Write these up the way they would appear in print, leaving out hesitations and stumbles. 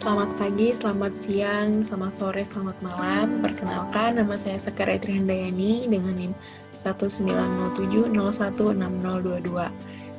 selamat pagi, selamat siang, selamat sore, selamat malam. Perkenalkan, nama saya Sekar Eitri Handayani dengan NIM 19070160222.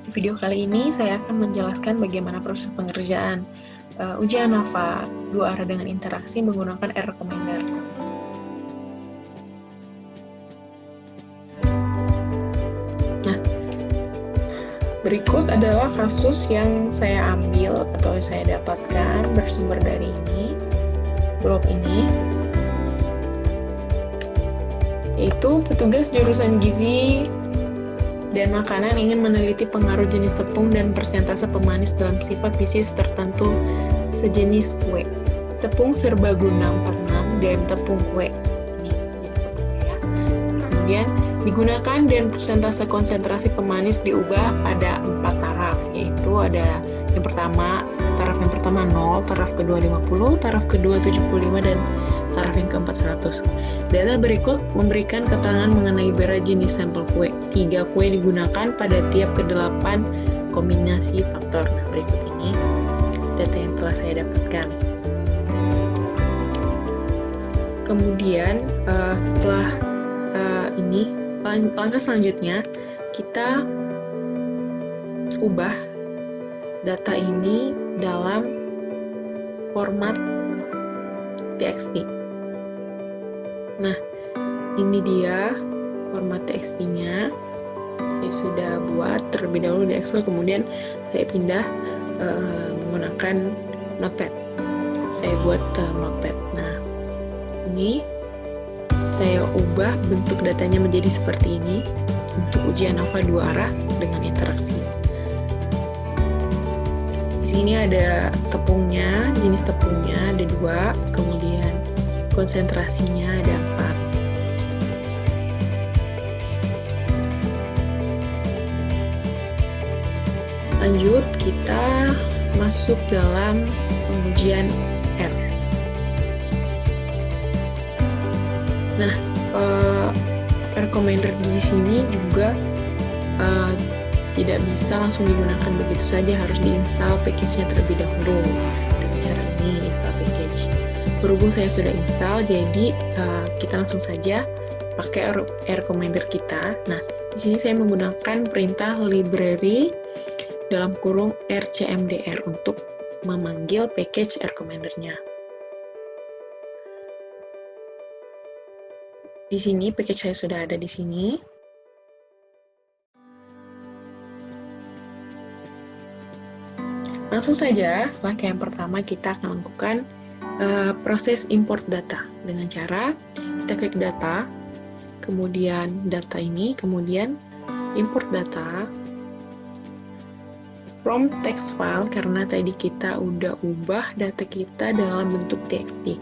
Di video kali ini saya akan menjelaskan bagaimana proses pengerjaan ujian NAFA 2 arah dengan interaksi menggunakan R-Recommender. Nah, berikut adalah kasus yang saya ambil atau saya dapatkan bersumber dari blog ini, yaitu petugas jurusan gizi dan makanan ingin meneliti pengaruh jenis tepung dan persentase pemanis dalam sifat bisnis tertentu sejenis kue, tepung serbaguna 46 dan tepung kue. Ini jenis tepungnya ya. Kemudian digunakan dan persentase konsentrasi pemanis diubah pada 4 taraf, yaitu ada taraf yang pertama 0, taraf kedua 50, taraf kedua 75, dan taraf yang keempat 100. Data berikut memberikan keterangan mengenai berat jenis sampel kue. 3 kue digunakan pada tiap ke-8 kombinasi faktor. Nah, berikut ini data yang telah saya dapatkan. Kemudian setelah ini, langkah selanjutnya kita ubah data ini dalam format TXT. Nah, ini dia format TXT-nya. Saya sudah buat terlebih dahulu di Excel, kemudian saya pindah menggunakan Notepad. Saya buat Notepad. Nah, ini saya ubah bentuk datanya menjadi seperti ini untuk ujian NAFA 2 arah dengan interaksi. Di sini ada tepungnya, jenis tepungnya ada 2, kemudian konsentrasinya ada 4. Lanjut, kita masuk dalam pengujian R. Nah, recommender di sini juga tidak bisa langsung digunakan begitu saja, harus diinstal package-nya terlebih dahulu. Dengan cara ini, install package. Berhubung saya sudah install, jadi kita langsung saja pakai recommender kita. Nah, di sini saya menggunakan perintah library dalam kurung rcmdr untuk memanggil package recommender-nya. Di sini package saya sudah ada di sini. Langsung saja, langkah yang pertama kita akan lakukan proses import data dengan cara kita klik data, kemudian data ini, kemudian import data from text file karena tadi kita udah ubah data kita dalam bentuk TXT.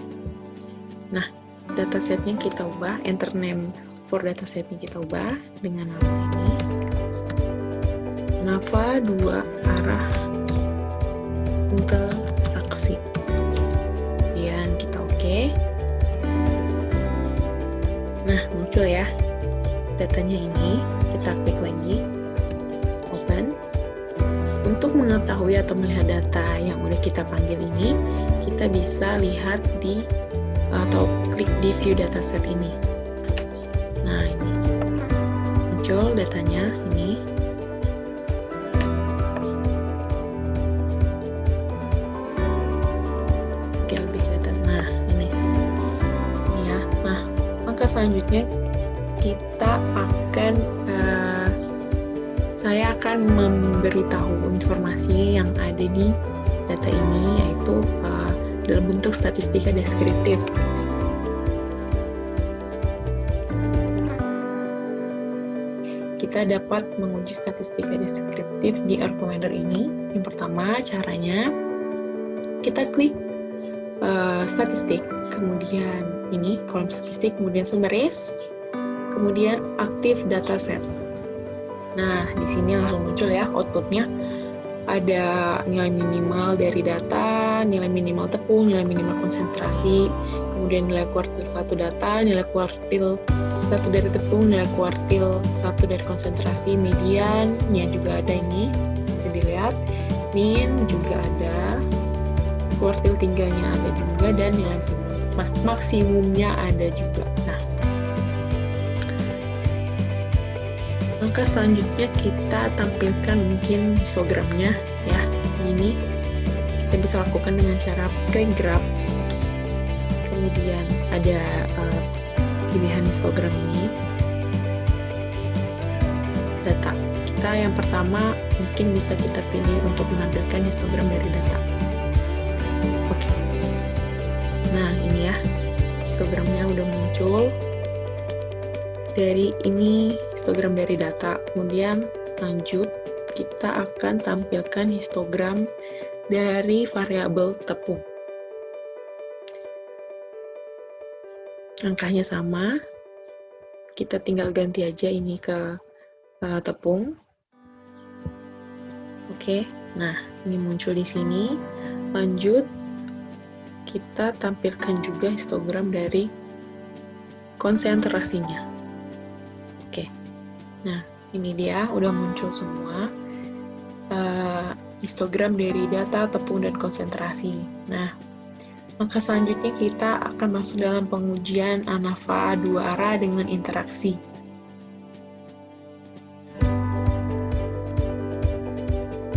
Nah, datasetnya kita ubah, enter name for datasetnya kita ubah dengan nama ini, NAFA 2 arah interaksi. Kemudian kita oke. Nah, muncul ya datanya ini. Kita klik lagi, open. Untuk mengetahui atau melihat data yang udah kita panggil ini, kita bisa lihat di atau klik di view dataset ini. Nah, ini muncul datanya ini. Oke, lebih kelihatan. Nah, ini ya. Nah, langkah selanjutnya kita akan saya akan memberitahu informasi yang ada di data ini, yaitu dalam bentuk statistika deskriptif. Kita dapat menguji statistika deskriptif di recommender ini. Yang pertama caranya, kita klik statistik, kemudian ini kolom statistik, kemudian summaries, kemudian aktif dataset. Nah, di sini langsung muncul ya outputnya. Ada nilai minimal dari data, nilai minimal tepung, nilai minimal konsentrasi, kemudian nilai kuartil 1 data, nilai kuartil 1 dari tepung, nilai kuartil 1 dari konsentrasi, mediannya juga ada ini, bisa dilihat, min juga ada, kuartil 3-nya ada juga, dan nilai maksimumnya ada juga. Nah, maka selanjutnya kita tampilkan mungkin histogramnya ya. Ini kita bisa lakukan dengan cara klik graphs, kemudian ada pilihan histogram ini, data. Kita yang pertama mungkin bisa kita pilih untuk menampilkan histogram dari data. Oke. Nah, ini ya, histogramnya udah muncul. Dari ini histogram dari data. Kemudian lanjut, kita akan tampilkan histogram dari variabel tepung. Angkanya sama, kita tinggal ganti aja ini ke tepung. Oke, nah ini muncul di sini. Lanjut, kita tampilkan juga histogram dari konsentrasinya. Oke, nah ini dia udah muncul semua histogram dari data, tepung, dan konsentrasi. Nah, maka selanjutnya kita akan masuk dalam pengujian ANAVA 2 arah dengan interaksi.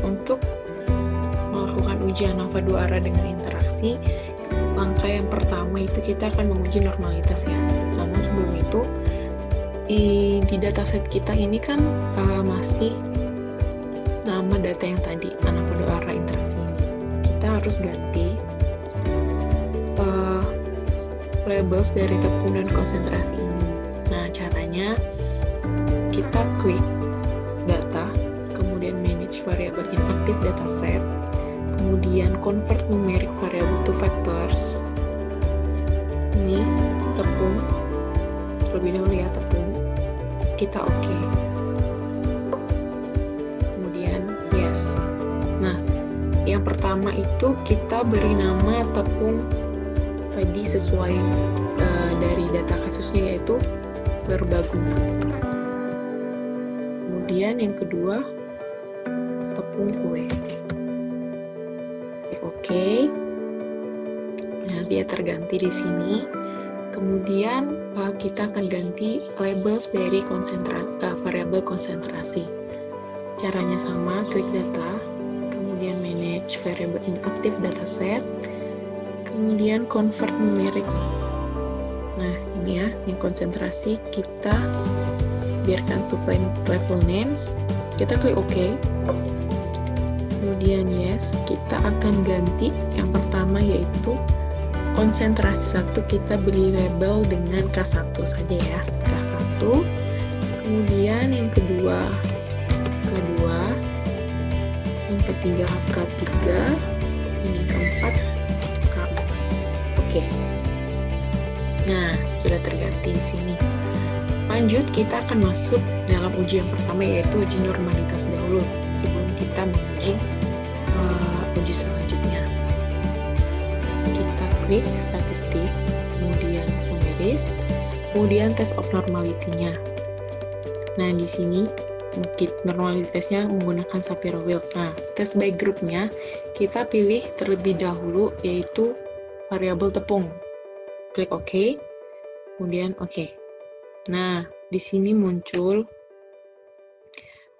Untuk melakukan uji ANAVA 2 arah dengan interaksi, langkah yang pertama itu kita akan menguji normalitas ya. Karena sebelum itu di dataset kita ini kan masih nama data yang tadi, ANAVA 2 arah interaksi ini. Kita harus ganti labels dari tepung dan konsentrasi ini. Nah, caranya kita klik data, kemudian manage variable inactive dataset, kemudian convert numeric variable to vectors. Ini tepung, terlebih dahulu ya tepung. Kita oke. Kemudian yes. Nah, yang pertama itu kita beri nama tepung tadi sesuai dari data kasusnya, yaitu serbaguna. Kemudian yang kedua tepung kue. Oke. Nah, dia terganti di sini. Kemudian kita akan ganti labels dari variabel konsentrasi. Caranya sama, klik data, kemudian manage variable inactive dataset, kemudian convert numeric. Nah, ini ya, yang konsentrasi kita biarkan supply level names. Kita klik OK. Kemudian yes, kita akan ganti yang pertama yaitu konsentrasi 1, kita beri label dengan K1 saja ya, K1. Kemudian yang kedua, yang ketiga K3, yang keempat K4. Oke. Nah, sudah terganti di sini. Lanjut, kita akan masuk dalam uji yang pertama, yaitu uji normalitas dahulu sebelum kita menguji uji selanjutnya. Kita klik statistik, kemudian summaries, kemudian test of normality-nya. Nah, di sini mungkin normalitasnya menggunakan Shapiro-Wilk. Nah, test by group-nya kita pilih terlebih dahulu, yaitu variabel tepung. Klik OK, kemudian OK. Nah, di sini muncul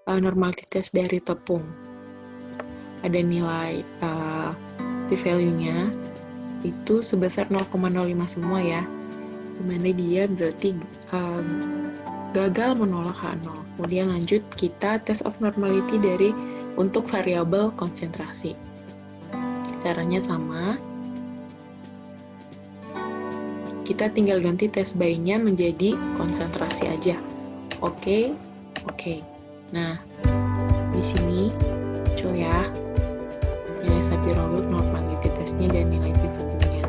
normalitas dari tepung. Ada nilai p-value-nya itu sebesar 0,05 semua ya, dimana dia berarti gagal menolak H0. Kemudian lanjut, kita test of normality dari untuk variabel konsentrasi. Caranya sama, kita tinggal ganti test by-nya menjadi konsentrasi aja. Oke. Nah, di sini muncul ya nilai Shapiro-Wilk normality testnya dan nilai p-value-nya.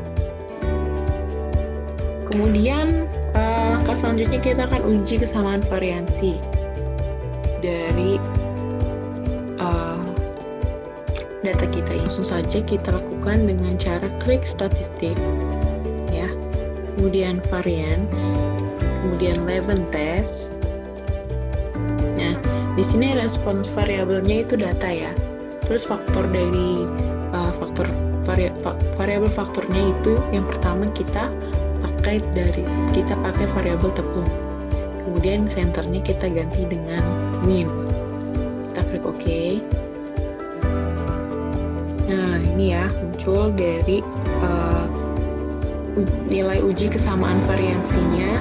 Kemudian langkah selanjutnya kita akan uji kesamaan variansi dari data kita. Langsung saja kita lakukan dengan cara klik statistik ya, kemudian variance, kemudian Levin test. Nah, di sini respons variabelnya itu data ya, terus faktor dari faktor variabel faktornya itu yang pertama kita pakai variabel tepung. Kemudian senternya kita ganti dengan min. Kita klik OK. Nah, ini ya muncul dari nilai uji kesamaan variansinya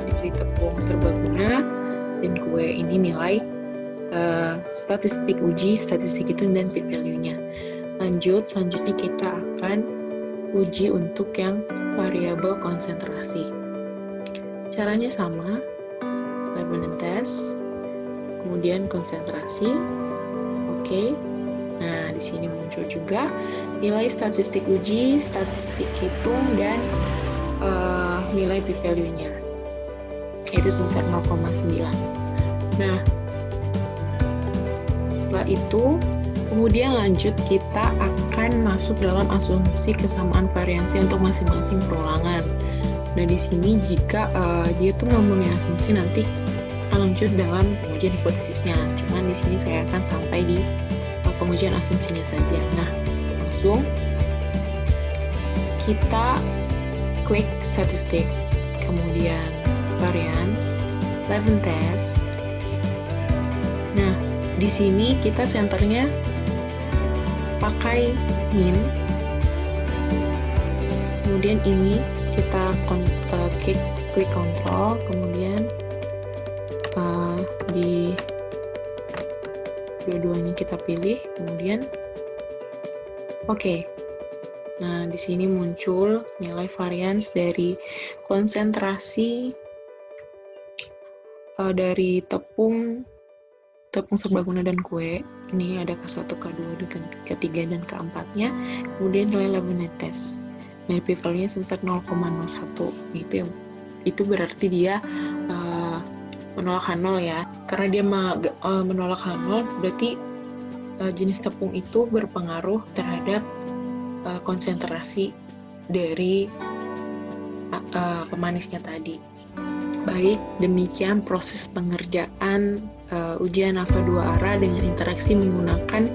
dari tepung serbaguna dan kue. Ini nilai statistik uji, statistik itu dan p-value-nya. Selanjutnya kita akan uji untuk yang variabel konsentrasi. Caranya sama, Leibniz test, kemudian konsentrasi. Oke. Nah, di sini muncul juga nilai statistik uji, statistik hitung, dan nilai p-value-nya. Itu sebesar 0,9. Nah, setelah itu, kemudian lanjut kita akan masuk dalam asumsi kesamaan variansi untuk masing-masing perulangan. Nah, di sini jika dia tuh memenuhi asumsi, nanti akan lanjut dalam pengujian hipotesisnya. Cuman di sini saya akan sampai di pengujian asumsinya saja. Nah, langsung kita klik statistik, kemudian variance, Leibniz test. Nah, di sini kita senternya pakai min. Kemudian ini kita klik kontrol, kemudian di dua-duanya kita pilih, kemudian oke. Nah, di sini muncul nilai varians dari konsentrasi dari tepung serbaguna dan kue. Ini ada K1, K2, K3, dan K4-nya. Kemudian nilai Leibniz test. Nilai p-value-nya sebesar 0,01. Itu berarti dia menolak H0 ya. Karena dia menolak H0, berarti jenis tepung itu berpengaruh terhadap konsentrasi dari pemanisnya tadi. Baik, demikian proses pengerjaan ujian alfa 2 arah dengan interaksi menggunakan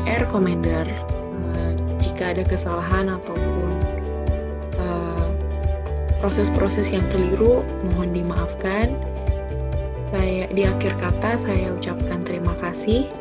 air commander. Jika ada kesalahan ataupun proses-proses yang keliru, mohon dimaafkan. Di akhir kata saya ucapkan terima kasih.